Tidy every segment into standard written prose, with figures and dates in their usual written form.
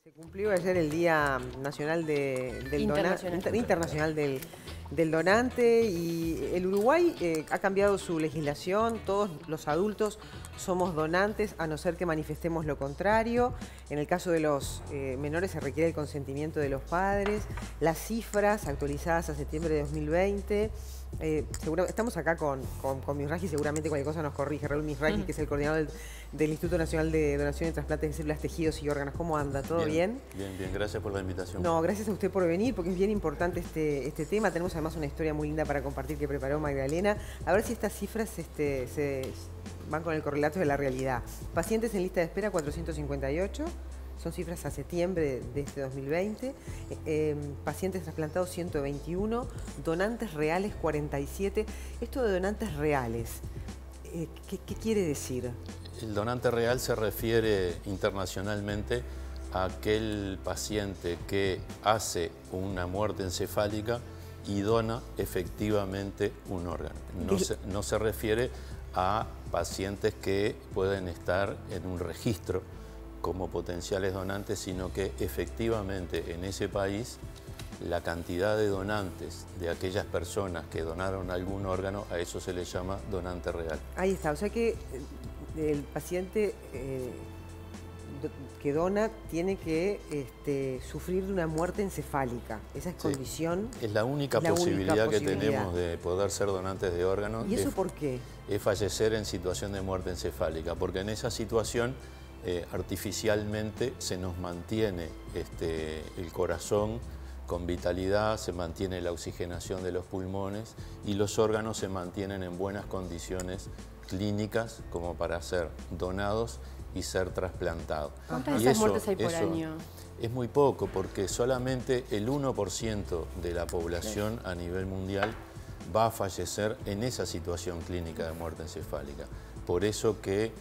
Se cumplió ayer el Día Nacional Internacional del Donante, y el Uruguay ha cambiado su legislación. Todos los adultos somos donantes, a no ser que manifestemos lo contrario. En el caso de los menores se requiere el consentimiento de los padres. Las cifras actualizadas a septiembre de 2020. Estamos acá con Misraki, seguramente cualquier cosa nos corrige. Raúl Misraki, que es el coordinador del Instituto Nacional de Donación y Trasplantes de Células, Tejidos y Órganos. ¿Cómo anda? ¿Todo bien? Bien, gracias por la invitación. No, gracias a usted por venir, porque es bien importante este tema. Tenemos además una historia muy linda para compartir que preparó Magdalena. A ver si estas cifras se van con el correlato de la realidad. Pacientes en lista de espera 458. Son cifras a septiembre de este 2020. Pacientes trasplantados 121. Donantes reales 47. Esto de donantes reales, ¿qué quiere decir? El donante real se refiere internacionalmente a aquel paciente que hace una muerte encefálica y dona efectivamente un órgano. No se refiere a pacientes que pueden estar en un registro como potenciales donantes, sino que efectivamente en ese país la cantidad de donantes de aquellas personas que donaron algún órgano, a eso se le llama donante real. Ahí está, o sea que el paciente que dona tiene que sufrir de una muerte encefálica. Esa es condición. Es la única posibilidad que tenemos de poder ser donantes de órganos. ¿Y eso por qué? Es fallecer en situación de muerte encefálica, porque en esa situación artificialmente se nos mantiene el corazón con vitalidad, se mantiene la oxigenación de los pulmones y los órganos se mantienen en buenas condiciones clínicas como para ser donados y ser trasplantados. ¿Cuántas de esas muertes hay por año? Es muy poco, porque solamente el 1% de la población a nivel mundial va a fallecer en esa situación clínica de muerte encefálica. Por eso que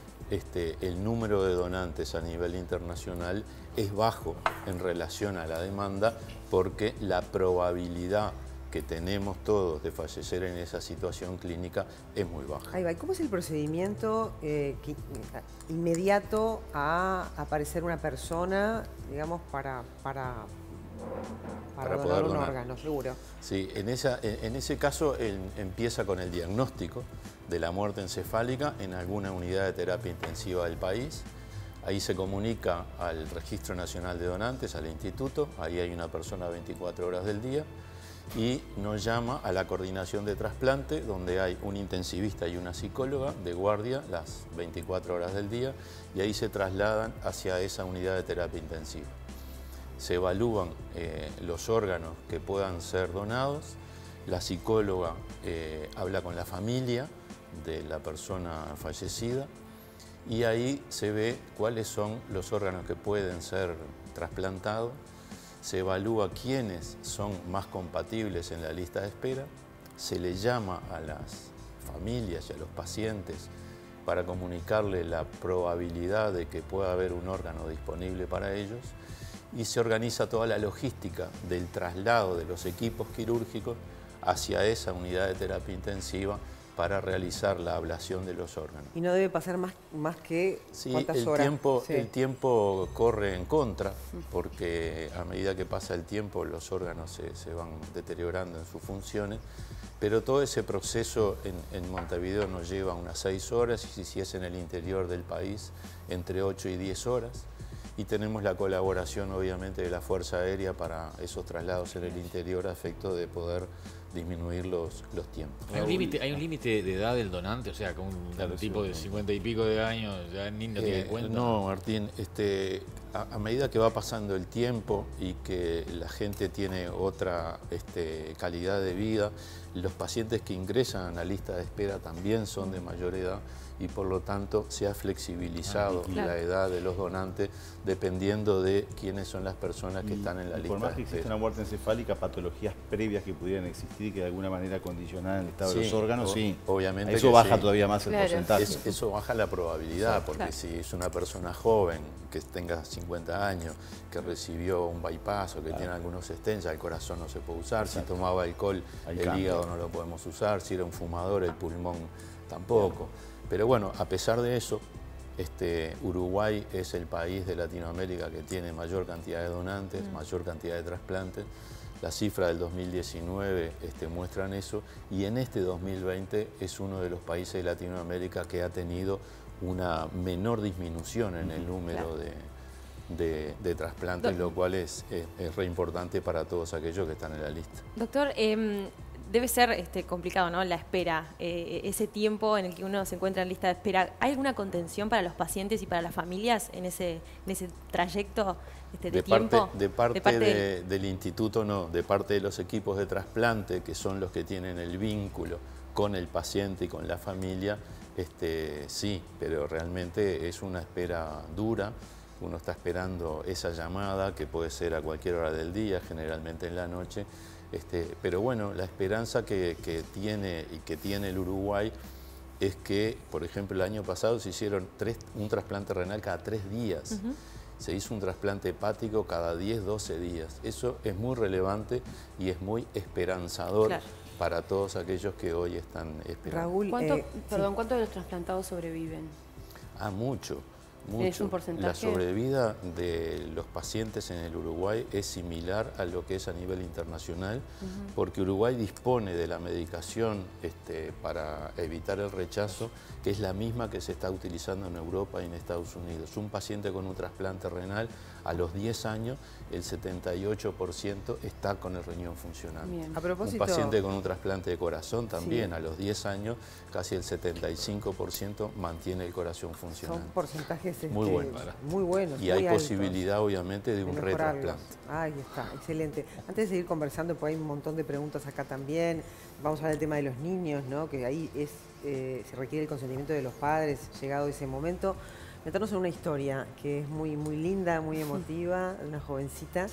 el número de donantes a nivel internacional es bajo en relación a la demanda, porque la probabilidad que tenemos todos de fallecer en esa situación clínica es muy baja. Ahí va. ¿Y cómo es el procedimiento inmediato a aparecer una persona, digamos, para donar un órgano, seguro? Sí, en ese caso empieza con el diagnóstico de la muerte encefálica en alguna unidad de terapia intensiva del país. Ahí se comunica al Registro Nacional de Donantes, al instituto. Ahí hay una persona 24 horas del día. Y nos llama a la coordinación de trasplante, donde hay un intensivista y una psicóloga de guardia las 24 horas del día, y ahí se trasladan hacia esa unidad de terapia intensiva. Se evalúan los órganos que puedan ser donados, la psicóloga habla con la familia de la persona fallecida, y ahí se ve cuáles son los órganos que pueden ser trasplantados. Se evalúa quiénes son más compatibles en la lista de espera, se le llama a las familias y a los pacientes para comunicarle la probabilidad de que pueda haber un órgano disponible para ellos, y se organiza toda la logística del traslado de los equipos quirúrgicos hacia esa unidad de terapia intensiva para realizar la ablación de los órganos. Y no debe pasar más que ¿cuántas horas? El tiempo corre en contra, porque a medida que pasa el tiempo los órganos se van deteriorando en sus funciones, pero todo ese proceso en Montevideo nos lleva unas 6 horas, y si es en el interior del país, entre 8 y 10 horas. Y tenemos la colaboración, obviamente, de la Fuerza Aérea para esos traslados en el interior, a efecto de poder disminuir los tiempos. ¿Hay un límite de edad del donante? O sea, que un tipo de 50 y pico de años ya ni no tiene cuenta. No, Martín, a medida que va pasando el tiempo y que la gente tiene otra calidad de vida, los pacientes que ingresan a la lista de espera también son de mayor edad, y por lo tanto se ha flexibilizado la edad de los donantes dependiendo de quiénes son las personas que están en la lista de espera. Por más que exista una muerte encefálica, patologías previas que pudieran existir, que de alguna manera condicionaran el estado de los órganos, obviamente eso baja todavía más el porcentaje. Eso baja la probabilidad, porque si es una persona joven, que tenga 50 años, que recibió un bypass o que tiene algunos stents, ya el corazón no se puede usar. Si tomaba alcohol, el hígado no lo podemos usar. Si era un fumador, el pulmón tampoco. Pero bueno, a pesar de eso, Uruguay es el país de Latinoamérica que tiene mayor cantidad de donantes, mayor cantidad de trasplantes. Las cifras del 2019 muestran eso, y en este 2020 es uno de los países de Latinoamérica que ha tenido una menor disminución en el número de trasplantes, lo cual es re importante para todos aquellos que están en la lista. Doctor, debe ser complicado, ¿no? La espera, ese tiempo en el que uno se encuentra en lista de espera. ¿Hay alguna contención para los pacientes y para las familias en ese trayecto de tiempo? De parte del instituto no, de parte de los equipos de trasplante, que son los que tienen el vínculo con el paciente y con la familia, sí, pero realmente es una espera dura. Uno está esperando esa llamada, que puede ser a cualquier hora del día, generalmente en la noche. Pero bueno, la esperanza que tiene el Uruguay es que, por ejemplo, el año pasado se hicieron un trasplante renal cada 3 días. Se hizo un trasplante hepático cada 10, 12 días. Eso es muy relevante y es muy esperanzador, claro, para todos aquellos que hoy están esperando. Raúl, ¿cuántos de los trasplantados sobreviven? Mucho. ¿Es un porcentaje? La sobrevida de los pacientes en el Uruguay es similar a lo que es a nivel internacional, porque Uruguay dispone de la medicación para evitar el rechazo, que es la misma que se está utilizando en Europa y en Estados Unidos. Un paciente con un trasplante renal, a los 10 años, el 78% está con el riñón funcionando. A propósito, un paciente con un trasplante de corazón también, a los 10 años, casi el 75% mantiene el corazón funcionando. Son porcentajes muy buenos. Y hay posibilidad, obviamente, de un retrasplante. Ahí está, excelente. Antes de seguir conversando, porque hay un montón de preguntas acá también, vamos a hablar del tema de los niños, ¿no? Que ahí se requiere el consentimiento de los padres, llegado ese momento. Meternos en una historia que es muy linda, muy emotiva, de una jovencita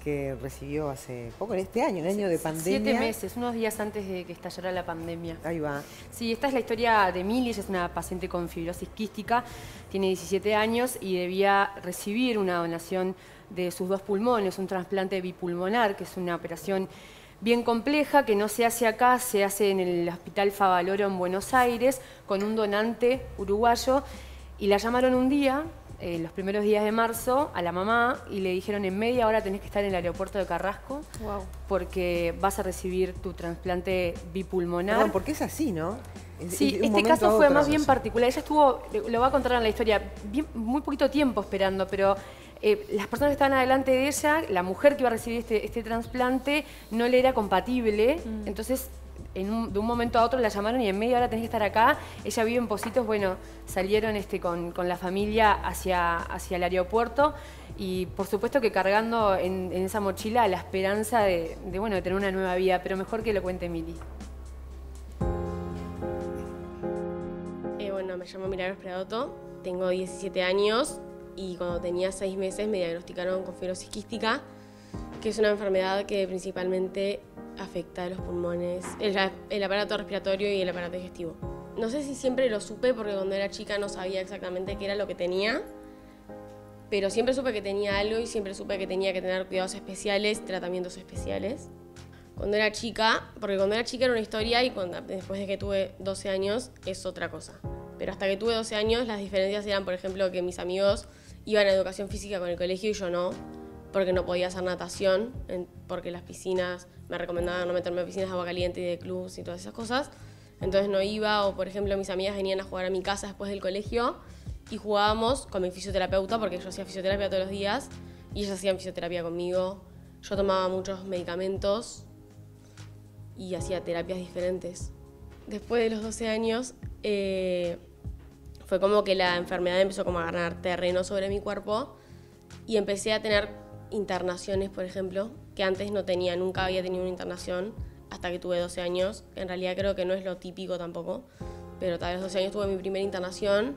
que recibió hace poco, en este año, un año de pandemia. 7 meses, unos días antes de que estallara la pandemia. Ahí va. Sí, esta es la historia de Mili. Ella es una paciente con fibrosis quística, tiene 17 años y debía recibir una donación de sus 2 pulmones, un trasplante bipulmonar, que es una operación bien compleja, que no se hace acá, se hace en el Hospital Favaloro en Buenos Aires, con un donante uruguayo. Y la llamaron un día, los primeros días de marzo, a la mamá, y le dijeron: en media hora tenés que estar en el aeropuerto de Carrasco, porque vas a recibir tu trasplante bipulmonar. Perdón, porque es así, ¿no? Sí, este caso fue más bien particular. Ella estuvo, lo va a contar en la historia, muy poquito tiempo esperando, pero las personas que estaban adelante de ella, la mujer que iba a recibir este trasplante, no le era compatible, entonces de un momento a otro la llamaron y en media hora tenés que estar acá. Ella vive en Pocitos, bueno, salieron con la familia hacia el aeropuerto y por supuesto que cargando en esa mochila la esperanza de tener una nueva vida, pero mejor que lo cuente Mili. Bueno, me llamo Milagros Pradoto, tengo 17 años y cuando tenía 6 meses me diagnosticaron con fibrosis quística, que es una enfermedad que principalmente afecta a los pulmones, el aparato respiratorio y el aparato digestivo. No sé si siempre lo supe porque cuando era chica no sabía exactamente qué era lo que tenía, pero siempre supe que tenía algo y siempre supe que tenía que tener cuidados especiales, tratamientos especiales. Cuando era chica era una historia y después de que tuve 12 años es otra cosa. Pero hasta que tuve 12 años las diferencias eran, por ejemplo, que mis amigos iban a educación física con el colegio y yo no, porque no podía hacer natación, porque las piscinas, me recomendaban no meterme en piscinas de agua caliente y de clubs y todas esas cosas. Entonces no iba, o por ejemplo mis amigas venían a jugar a mi casa después del colegio y jugábamos con mi fisioterapeuta, porque yo hacía fisioterapia todos los días y ellas hacían fisioterapia conmigo. Yo tomaba muchos medicamentos y hacía terapias diferentes. Después de los 12 años fue como que la enfermedad empezó como a ganar terreno sobre mi cuerpo y empecé a tener internaciones, por ejemplo, que antes no tenía, nunca había tenido una internación hasta que tuve 12 años. En realidad creo que no es lo típico tampoco, pero a los 12 años tuve mi primera internación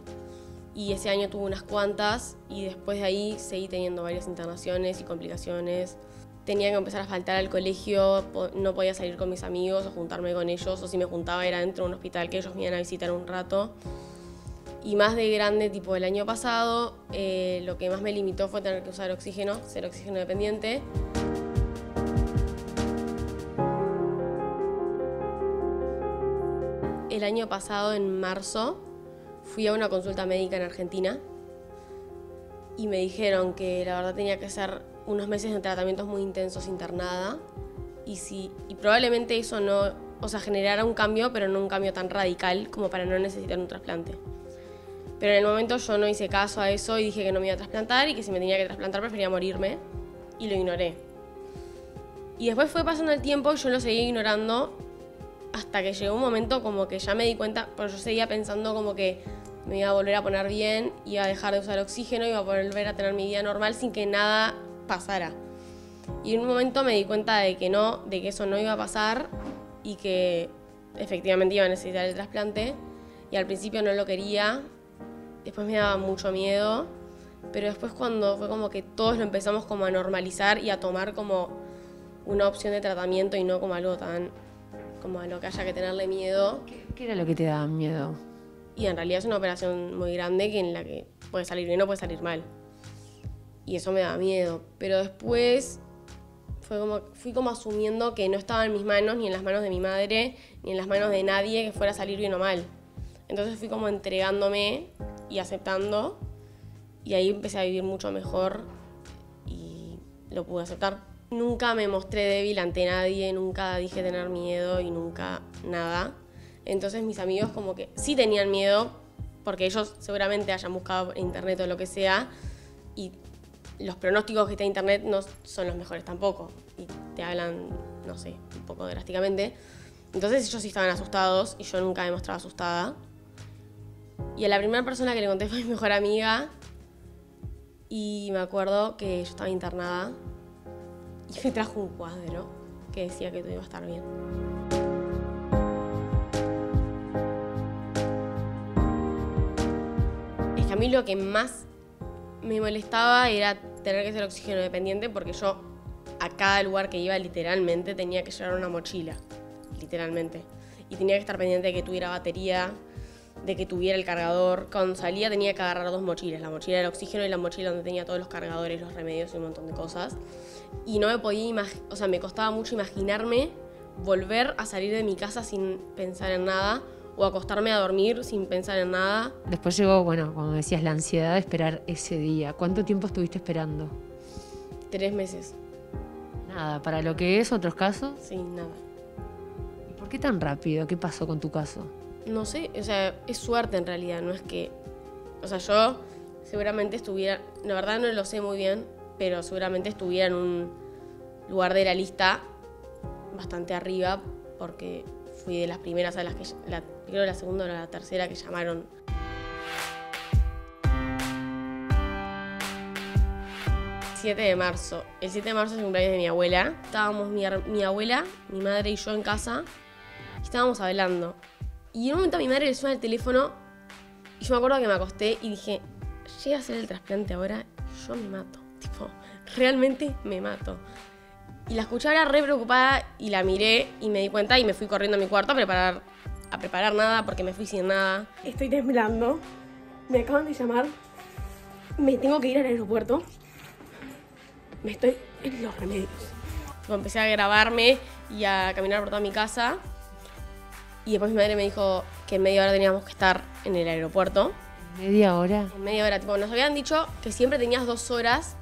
y ese año tuve unas cuantas y después de ahí seguí teniendo varias internaciones y complicaciones. Tenía que empezar a faltar al colegio, no podía salir con mis amigos o juntarme con ellos, o si me juntaba era dentro de un hospital que ellos me iban a visitar un rato. Y más de grande, tipo el año pasado, lo que más me limitó fue tener que usar oxígeno, ser oxígeno dependiente. El año pasado, en marzo, fui a una consulta médica en Argentina y me dijeron que la verdad tenía que hacer unos meses de tratamientos muy intensos internada y probablemente eso no, o sea, generara un cambio, pero no un cambio tan radical como para no necesitar un trasplante. Pero en el momento yo no hice caso a eso y dije que no me iba a trasplantar y que si me tenía que trasplantar prefería morirme y lo ignoré. Y después fue pasando el tiempo y yo lo seguí ignorando hasta que llegó un momento como que ya me di cuenta, porque yo seguía pensando como que me iba a volver a poner bien, iba a dejar de usar oxígeno, iba a volver a tener mi vida normal sin que nada pasara. Y en un momento me di cuenta de que no, de que eso no iba a pasar y que efectivamente iba a necesitar el trasplante. Y al principio no lo quería, después me daba mucho miedo, pero después cuando fue como que todos lo empezamos como a normalizar y a tomar como una opción de tratamiento y no como algo tan, como a lo que haya que tenerle miedo. ¿Qué era lo que te daba miedo? Y en realidad es una operación muy grande que en la que puede salir bien o puede salir mal. Y eso me daba miedo. Pero después fui como asumiendo que no estaba en mis manos, ni en las manos de mi madre, ni en las manos de nadie que fuera a salir bien o mal. Entonces fui como entregándome y aceptando. Y ahí empecé a vivir mucho mejor y lo pude aceptar. Nunca me mostré débil ante nadie, nunca dije tener miedo y nunca nada. Entonces mis amigos como que sí tenían miedo, porque ellos seguramente hayan buscado en internet o lo que sea, y los pronósticos que está en internet no son los mejores tampoco, y te hablan, no sé, un poco drásticamente. Entonces ellos sí estaban asustados y yo nunca me mostraba asustada. Y a la primera persona que le conté fue mi mejor amiga, y me acuerdo que yo estaba internada y me trajo un cuadro que decía que todo iba a estar bien. Es que a mí lo que más me molestaba era tener que ser oxígeno dependiente, porque yo a cada lugar que iba literalmente tenía que llevar una mochila, literalmente. Y tenía que estar pendiente de que tuviera batería, de que tuviera el cargador. Cuando salía tenía que agarrar 2 mochilas, la mochila del oxígeno y la mochila donde tenía todos los cargadores, los remedios y un montón de cosas. Y no me podía o sea, me costaba mucho imaginarme volver a salir de mi casa sin pensar en nada, o acostarme a dormir sin pensar en nada. Después llegó, bueno, como decías, la ansiedad de esperar ese día. ¿Cuánto tiempo estuviste esperando? 3 meses. Nada, para lo que es otros casos. Sí, nada. ¿Y por qué tan rápido? ¿Qué pasó con tu caso? No sé, o sea, es suerte en realidad, no es que... O sea, yo seguramente estuviera... La verdad no lo sé muy bien, pero seguramente estuviera en un lugar de la lista bastante arriba, porque fui de las primeras a las que... creo la segunda o la tercera que llamaron. El 7 de marzo. El 7 de marzo es el cumpleaños de mi abuela. Estábamos mi abuela, mi madre y yo en casa, y estábamos hablando. Y en un momento a mi madre le suena el teléfono y yo me acuerdo que me acosté y dije, llega a hacer el trasplante ahora, yo me mato. Tipo, realmente me mato. Y la escuché ahora re preocupada y la miré y me di cuenta y me fui corriendo a mi cuarto a preparar nada porque me fui sin nada. Estoy temblando, me acaban de llamar, me tengo que ir al aeropuerto, me estoy en los remedios. Tipo, empecé a grabarme y a caminar por toda mi casa. Y después mi madre me dijo que en media hora teníamos que estar en el aeropuerto. ¿Media hora? En media hora, tipo, nos habían dicho que siempre tenías 2 horas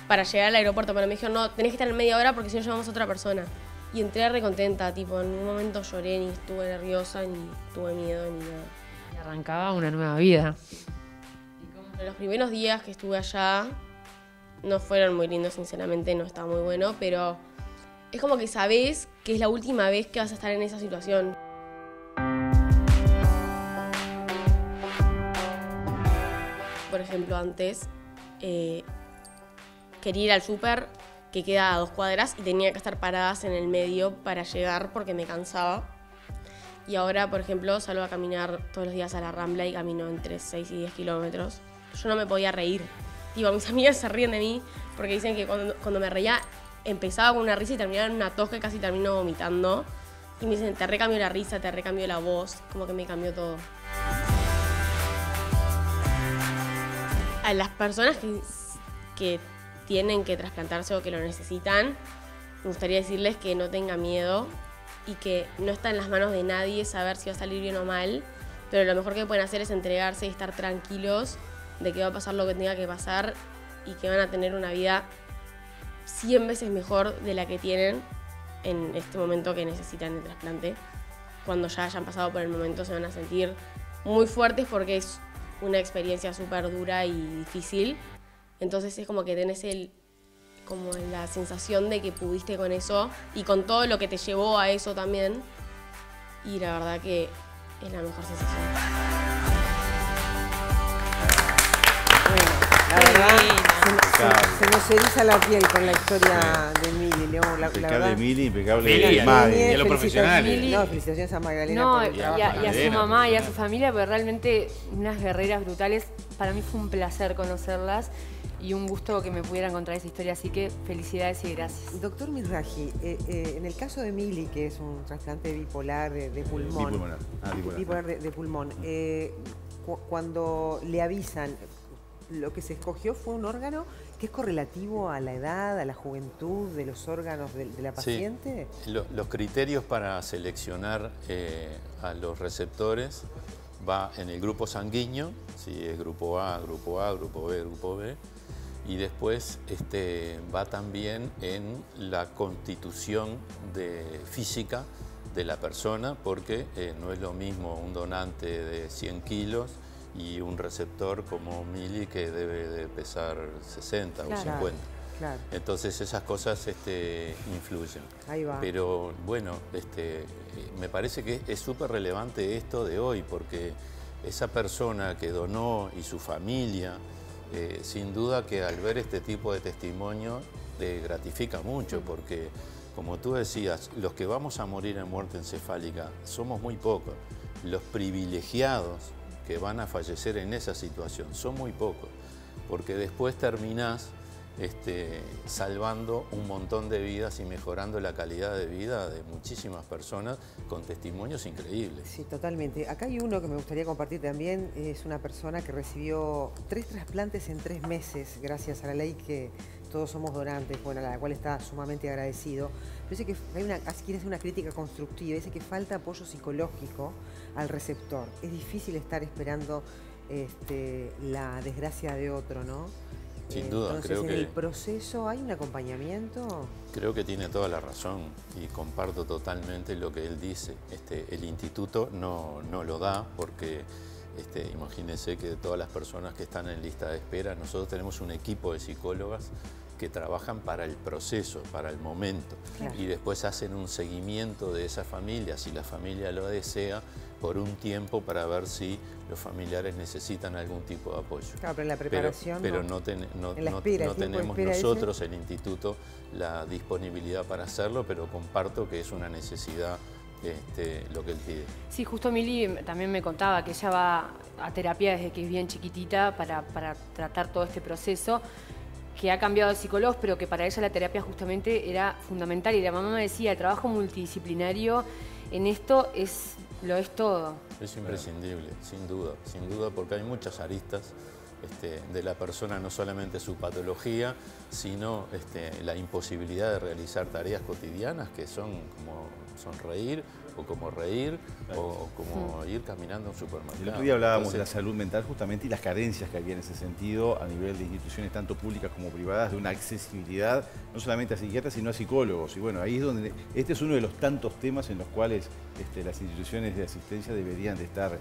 para llegar al aeropuerto, pero me dijeron, no, tenés que estar en media hora porque si no llevamos a otra persona. Y entré re contenta, tipo, en ningún momento lloré, ni estuve nerviosa, ni tuve miedo, ni nada. Y arrancaba una nueva vida. Y como los primeros días que estuve allá no fueron muy lindos, sinceramente, no estaba muy bueno, pero es como que sabés que es la última vez que vas a estar en esa situación. Por ejemplo, antes quería ir al súper, que queda a 2 cuadras, y tenía que estar paradas en el medio para llegar porque me cansaba. Y ahora, por ejemplo, salgo a caminar todos los días a la Rambla y camino entre 6 y 10 kilómetros. Yo no me podía reír. Tipo, mis amigas se ríen de mí porque dicen que cuando me reía empezaba con una risa y terminaba en una tos que casi termino vomitando. Y me dicen, te recambio la risa, te recambio la voz, como que me cambió todo. A las personas que tienen que trasplantarse o que lo necesitan, me gustaría decirles que no tengan miedo y que no está en las manos de nadie saber si va a salir bien o mal, pero lo mejor que pueden hacer es entregarse y estar tranquilos de que va a pasar lo que tenga que pasar y que van a tener una vida 100 veces mejor de la que tienen en este momento que necesitan el trasplante. Cuando ya hayan pasado por el momento se van a sentir muy fuertes porque es una experiencia súper dura y difícil. Entonces es como que tenés como la sensación de que pudiste con eso y con todo lo que te llevó a eso también. Y la verdad que es la mejor sensación. Bueno, la verdad, se nos eriza la piel con la historia de Mili, León. Impecable Mili, impecable Mili, Maggie. y a los profesionales. No, felicitaciones a Magdalena No, por el trabajo. y a su mamá y a su familia, pero realmente unas guerreras brutales. Para mí fue un placer conocerlas y un gusto que me pudieran contar esa historia, así que felicidades y gracias. Doctor Mizrahi, en el caso de Mili, que es un trasplante bipolar de pulmón, Bipulmonar. bipolar de pulmón, cuando le avisan, lo que se escogió fue un órgano que es correlativo a la edad, a la juventud de los órganos de la paciente. Sí. Los criterios para seleccionar a los receptores va en el grupo sanguíneo, si es grupo A, grupo B, grupo B, y después va también en la constitución física de la persona, porque no es lo mismo un donante de 100 kilos y un receptor como Mili que debe de pesar 60 o 50. Claro. Entonces esas cosas influyen. Ahí va. Pero bueno, me parece que es súper relevante esto de hoy, porque esa persona que donó y su familia, sin duda que al ver este tipo de testimonio gratifica mucho, porque como tú decías, los que vamos a morir en muerte encefálica somos muy pocos. Los privilegiados que van a fallecer en esa situación son muy pocos, porque después terminás salvando un montón de vidas y mejorando la calidad de vida de muchísimas personas con testimonios increíbles. Sí, totalmente. Acá hay uno que me gustaría compartir también, es una persona que recibió 3 trasplantes en 3 meses, gracias a la ley que todos somos donantes, bueno, a la cual está sumamente agradecido. Pero dice que quiere hacer una crítica constructiva, dice que falta apoyo psicológico al receptor. Es difícil estar esperando la desgracia de otro, ¿no? Sin duda, entonces, creo que en el proceso hay un acompañamiento. Creo que tiene toda la razón y comparto totalmente lo que él dice. El instituto no lo da porque imagínense que de todas las personas que están en lista de espera, nosotros tenemos un equipo de psicólogas que trabajan para el proceso, para el momento, claro, y después hacen un seguimiento de esa familia, si la familia lo desea, por un tiempo para ver si los familiares necesitan algún tipo de apoyo. Claro, pero en la preparación pero no tenemos nosotros, el instituto, la disponibilidad para hacerlo, pero comparto que es una necesidad lo que él pide. Sí, justo Mili también me contaba que ella va a terapia desde que es bien chiquitita para tratar todo este proceso, que ha cambiado de psicólogos, pero que para ella la terapia justamente era fundamental. Y la mamá me decía, el trabajo multidisciplinario en esto lo es todo. Es imprescindible, sin duda, porque hay muchas aristas de la persona, no solamente su patología, sino la imposibilidad de realizar tareas cotidianas que son como sonreír, o como reír, claro, o como ir caminando a un supermercado. El otro día hablábamos de la salud mental justamente y las carencias que había en ese sentido a nivel de instituciones tanto públicas como privadas, de una accesibilidad no solamente a psiquiatras sino a psicólogos. Y bueno, ahí es donde este es uno de los tantos temas en los cuales las instituciones de asistencia deberían de estar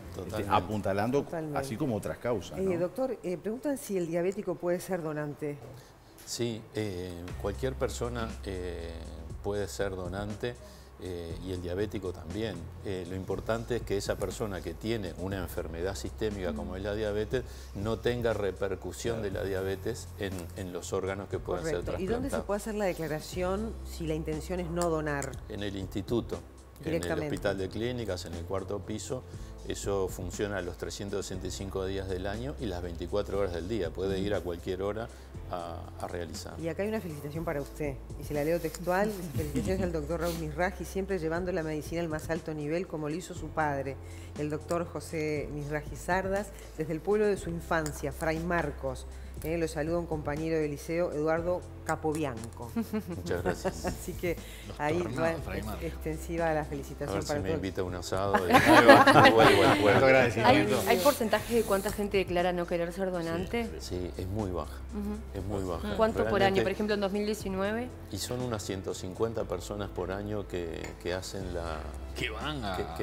apuntalando, así como otras causas, ¿no? Doctor, preguntan si el diabético puede ser donante. Sí, cualquier persona puede ser donante. Y el diabético también. Lo importante es que esa persona que tiene una enfermedad sistémica como es la diabetes no tenga repercusión de la diabetes en los órganos que puedan ser trasplantados. ¿Y dónde se puede hacer la declaración si la intención es no donar? En el instituto, en el Hospital de Clínicas, en el 4º piso. Eso funciona los 365 días del año y las 24 horas del día. Puede ir a cualquier hora a realizar. Y acá hay una felicitación para usted, y se la leo textual. Felicitaciones al doctor Raúl Mizrahi, siempre llevando la medicina al más alto nivel, como lo hizo su padre, el doctor José Mizrahi Sardas, desde el pueblo de su infancia, Fray Marcos, Lo saluda un compañero del liceo, Eduardo Capobianco. Muchas gracias. Así que Los ahí va tornados, Fray Marcos. extensiva la A felicitación ver si para me todos. invita a un asado y vuelvo al puerto. ¿Hay porcentaje de cuánta gente declara no querer ser donante? Sí, es muy baja. Es muy baja. ¿Cuánto por Realmente, año? Por ejemplo, en 2019. Y son unas 150 personas por año que hacen la... Que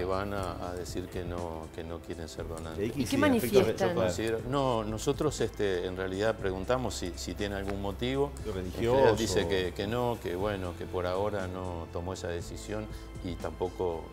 van a decir que no quieren ser donantes. ¿Y qué manifiestan? No, nosotros en realidad preguntamos si tiene algún motivo. Religioso. Él dice que no, que bueno, que por ahora no tomó esa decisión y tampoco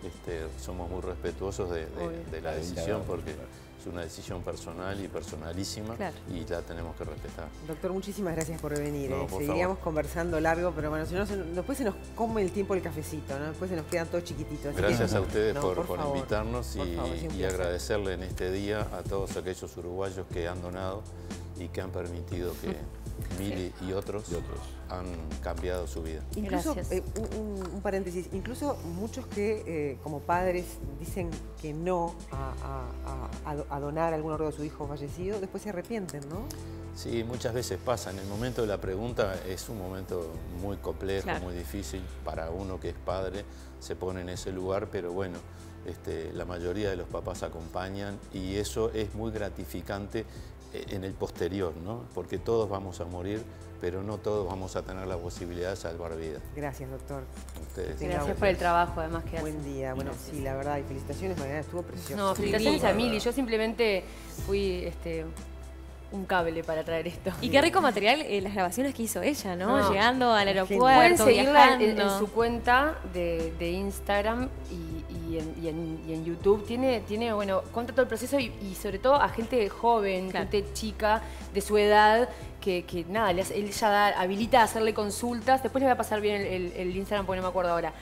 somos muy respetuosos de la decisión porque es una decisión personal y personalísima y la tenemos que respetar. Doctor, muchísimas gracias por venir. No, por Seguiríamos favor. conversando largo, pero bueno, si no, después se nos come el tiempo el cafecito, ¿no? Después se nos quedan todos chiquititos. Así Gracias que, a ustedes no, por favor. invitarnos Por favor, sí, un y placer. agradecerle en este día a todos aquellos uruguayos que han donado y que han permitido que Mili y otros han cambiado su vida. Incluso, Gracias. un paréntesis, incluso muchos que como padres dicen que no a donar algún órgano de su hijo fallecido, después se arrepienten, ¿no? Sí, muchas veces pasa. En el momento de la pregunta es un momento muy complejo, muy difícil. Para uno que es padre se pone en ese lugar, pero bueno, la mayoría de los papás acompañan y eso es muy gratificante en el posterior, ¿no? Porque todos vamos a morir, pero no todos vamos a tener la posibilidad de salvar vidas. Gracias, doctor. Ustedes. Gracias por el trabajo, además, que hacen. Buen día. Bueno, sí, la verdad, y felicitaciones, mañana estuvo precioso. No, felicitaciones a Mili. Yo simplemente fui un cable para traer esto. Y qué rico material las grabaciones que hizo ella, ¿no? No. Llegando al Pueden aeropuerto, Pueden seguirla en viajando. su cuenta de Instagram y en YouTube. Tiene bueno, cuenta todo el proceso y sobre todo a gente joven, gente chica de su edad, que nada, él ya habilita a hacerle consultas. Después le voy a pasar bien el Instagram porque no me acuerdo ahora.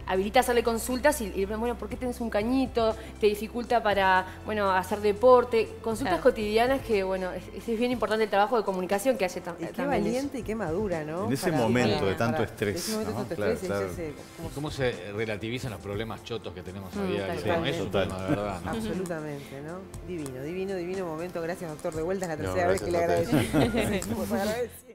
Habilita a hacerle consultas y bueno, ¿por qué tenés un cañito? Te dificulta para, bueno, hacer deporte. Consultas cotidianas que, bueno, es bien importante el trabajo de comunicación que hace Y también. qué valiente y qué madura, ¿no? En ese momento de tanto estrés. En ese momento de ¿no? tanto estrés, Claro, ese- ¿Cómo se relativizan los problemas chotos que tenemos a diario? totalmente. Eso es un tema de verdad, ¿no? Absolutamente, ¿no? Divino, divino, divino momento. Gracias, doctor. De vuelta es la No, tercera vez que le gracias a agradecemos. Seguimos agradeciendo.